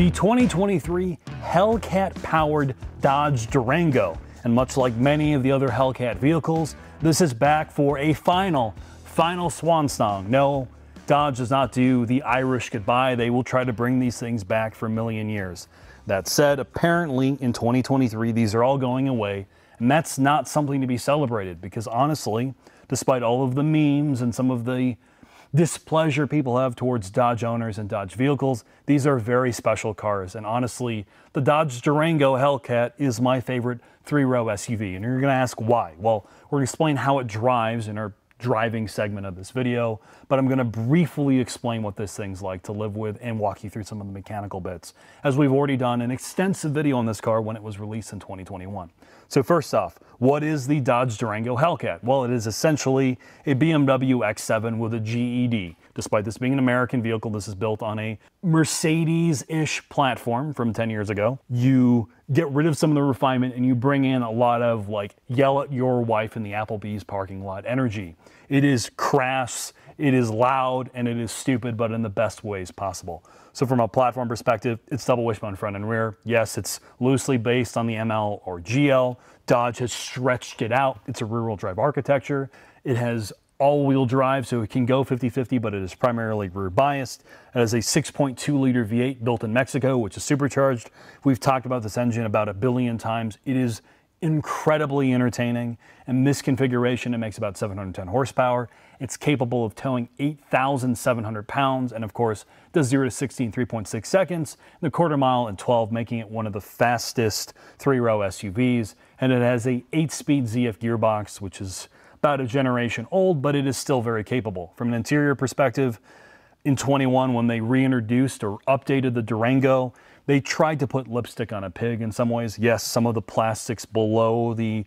the 2023 Hellcat-powered Dodge Durango. And much like many of the other Hellcat vehicles, this is back for a final swan song. No, Dodge does not do the Irish goodbye. They will try to bring these things back for a million years. That said, apparently in 2023, these are all going away, and that's not something to be celebrated because honestly, despite all of the memes and some of the displeasure people have towards Dodge owners and Dodge vehicles, these are very special cars. And honestly, the Dodge Durango Hellcat is my favorite three-row SUV. And you're gonna ask why? Well, we're gonna explain how it drives in our driving segment of this video, but I'm gonna briefly explain what this thing's like to live with and walk you through some of the mechanical bits, as we've already done an extensive video on this car when it was released in 2021. So first off, what is the Dodge Durango Hellcat? Well, it is essentially a BMW X7 with a GED. Despite this being an American vehicle, this is built on a Mercedes-ish platform from 10 years ago. You get rid of some of the refinement and you bring in a lot of like yell at your wife in the Applebee's parking lot energy. It is crass, it is loud, and it is stupid, but in the best ways possible. So from a platform perspective, it's double wishbone front and rear. Yes, it's loosely based on the ML or GL. Dodge has stretched it out. It's a rear-wheel drive architecture. It has all-wheel drive, so it can go 50-50, but it is primarily rear biased. It has a 6.2 liter V8 built in Mexico, which is supercharged. We've talked about this engine about a billion times. It is incredibly entertaining. In this configuration, it makes about 710 horsepower. It's capable of towing 8,700 pounds, and of course, does 0 to 60 in 3.6 seconds, and a quarter mile in 12, making it one of the fastest three-row SUVs. And it has a 8-speed ZF gearbox, which is about a generation old, but it is still very capable. From an interior perspective, in 21, when they reintroduced or updated the Durango, they tried to put lipstick on a pig in some ways. Yes, some of the plastics below the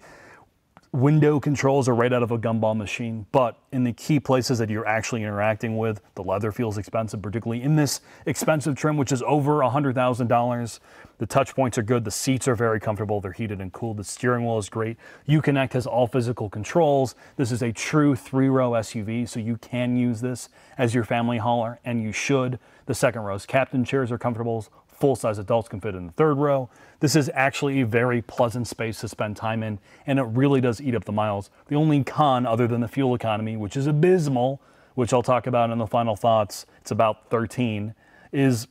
window controls are right out of a gumball machine, but in the key places that you're actually interacting with, the leather feels expensive, particularly in this expensive trim, which is over $100,000. The touch points are good. The seats are very comfortable. They're heated and cooled. The steering wheel is great. Uconnect has all physical controls. This is a true three-row SUV, so you can use this as your family hauler, and you should. The second row's captain chairs are comfortable. Full-size adults can fit in the third row. This is actually a very pleasant space to spend time in, and it really does eat up the miles. The only con, other than the fuel economy, which is abysmal, which I'll talk about in the final thoughts, it's about 13, is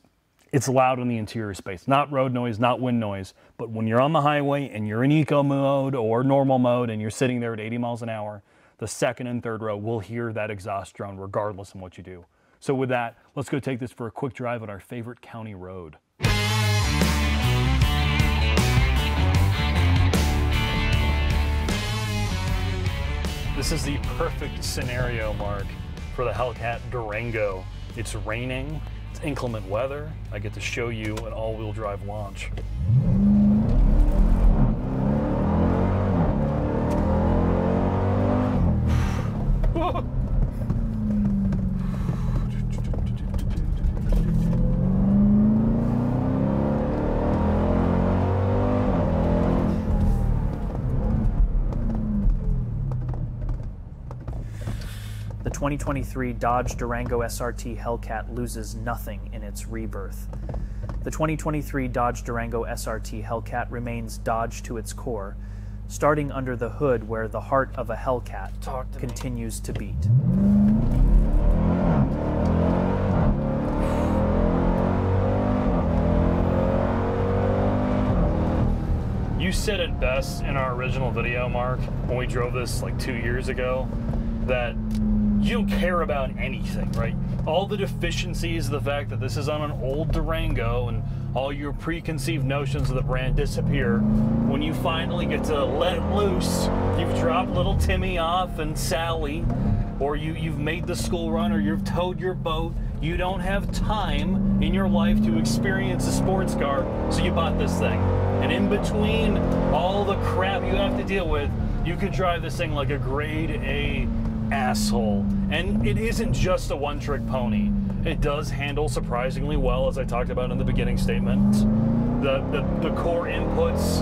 it's loud in the interior space. Not road noise, not wind noise, but when you're on the highway and you're in eco mode or normal mode and you're sitting there at 80 miles an hour, the second and third row will hear that exhaust drone regardless of what you do. So with that, let's go take this for a quick drive on our favorite county road. This is the perfect scenario, Mark, for the Hellcat Durango. It's raining, it's inclement weather. I get to show you an all-wheel drive launch. The 2023 Dodge Durango SRT Hellcat loses nothing in its rebirth. The 2023 Dodge Durango SRT Hellcat remains Dodge to its core, starting under the hood where the heart of a Hellcat continues to beat. You said it best in our original video, Mark, when we drove this like 2 years ago, that you don't care about anything, right? All the deficiencies, the fact that this is on an old Durango and all your preconceived notions of the brand disappear. When you finally get to let it loose, you've dropped little Timmy off and Sally, or you've made the school run, or you've towed your boat. You don't have time in your life to experience a sports car, so you bought this thing. And in between all the crap you have to deal with, you can drive this thing like a grade A asshole. And it isn't just a one-trick pony. It does handle surprisingly well, as I talked about in the beginning statement. The core inputs,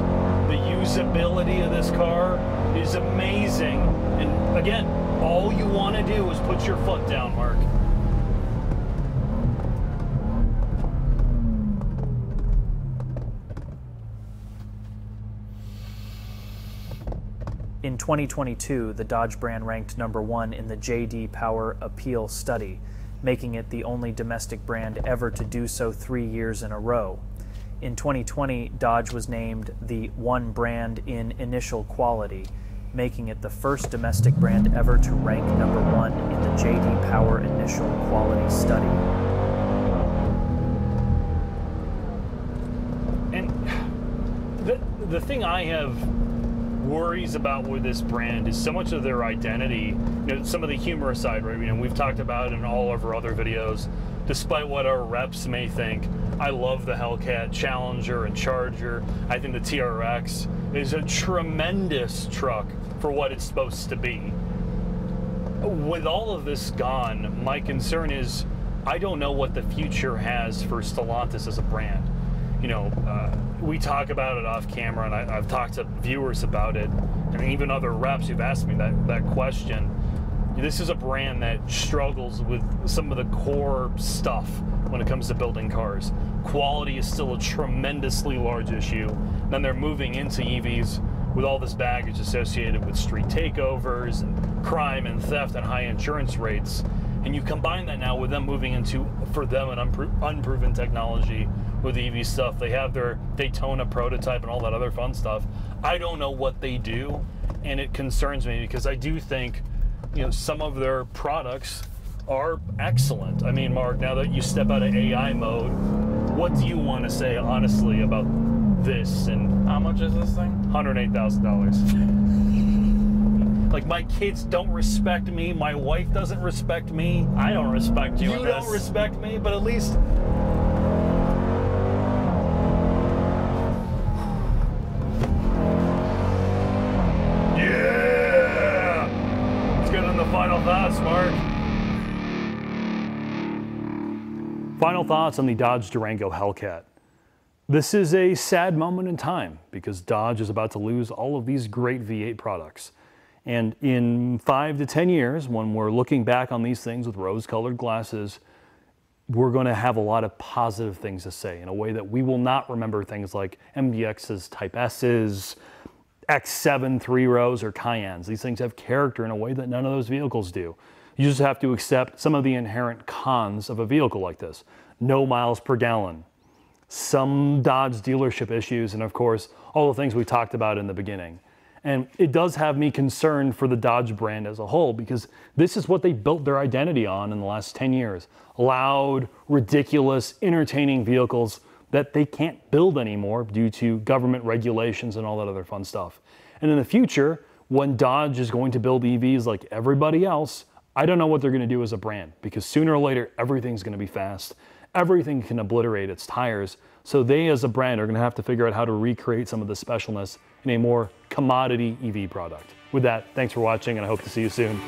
the usability of this car is amazing. And again, all you want to do is put your foot down, Mark. In 2022, the Dodge brand ranked #1 in the J.D. Power Appeal study, making it the only domestic brand ever to do so 3 years in a row. In 2020, Dodge was named the one brand in initial quality, making it the first domestic brand ever to rank #1 in the J.D. Power Initial Quality Study. And the thing I have worries about with this brand is so much of their identity, some of the humorous side, right? We've talked about it in all of our other videos, despite what our reps may think. I love the Hellcat Challenger and Charger. I think the TRX is a tremendous truck for what it's supposed to be. With all of this gone, my concern is I don't know what the future has for Stellantis as a brand. We talk about it off camera, and I've talked to viewers about it, and even other reps who've asked me that question. This is a brand that struggles with some of the core stuff when it comes to building cars. Quality is still a tremendously large issue. Then they're moving into EVs with all this baggage associated with street takeovers and crime and theft and high insurance rates. And you combine that now with them moving into, for them, an unproven technology with EV stuff. They have their Daytona prototype and all that other fun stuff. I don't know what they do, and it concerns me because I do think, some of their products are excellent. I mean, Mark, now that you step out of AI mode, what do you want to say honestly about this? And how much is this thing? $108,000. Like, my kids don't respect me. My wife doesn't respect me. I don't respect you. You don't respect me, but at least. Yeah! Let's get into final thoughts, Mark. Final thoughts on the Dodge Durango Hellcat. This is a sad moment in time because Dodge is about to lose all of these great V8 products. And in 5 to 10 years, when we're looking back on these things with rose-colored glasses, we're going to have a lot of positive things to say in a way that we will not remember things like MDX's Type S's, X7 3-rows, or Cayennes. These things have character in a way that none of those vehicles do. You just have to accept some of the inherent cons of a vehicle like this. No miles per gallon, some Dodge dealership issues, and of course, all the things we talked about in the beginning. And it does have me concerned for the Dodge brand as a whole because this is what they built their identity on in the last 10 years. Loud, ridiculous, entertaining vehicles that they can't build anymore due to government regulations and all that other fun stuff. And in the future, when Dodge is going to build EVs like everybody else, I don't know what they're going to do as a brand because sooner or later, everything's going to be fast. Everything can obliterate its tires. So they as a brand are going to have to figure out how to recreate some of the specialness in a more commodity EV product. With that, thanks for watching and I hope to see you soon.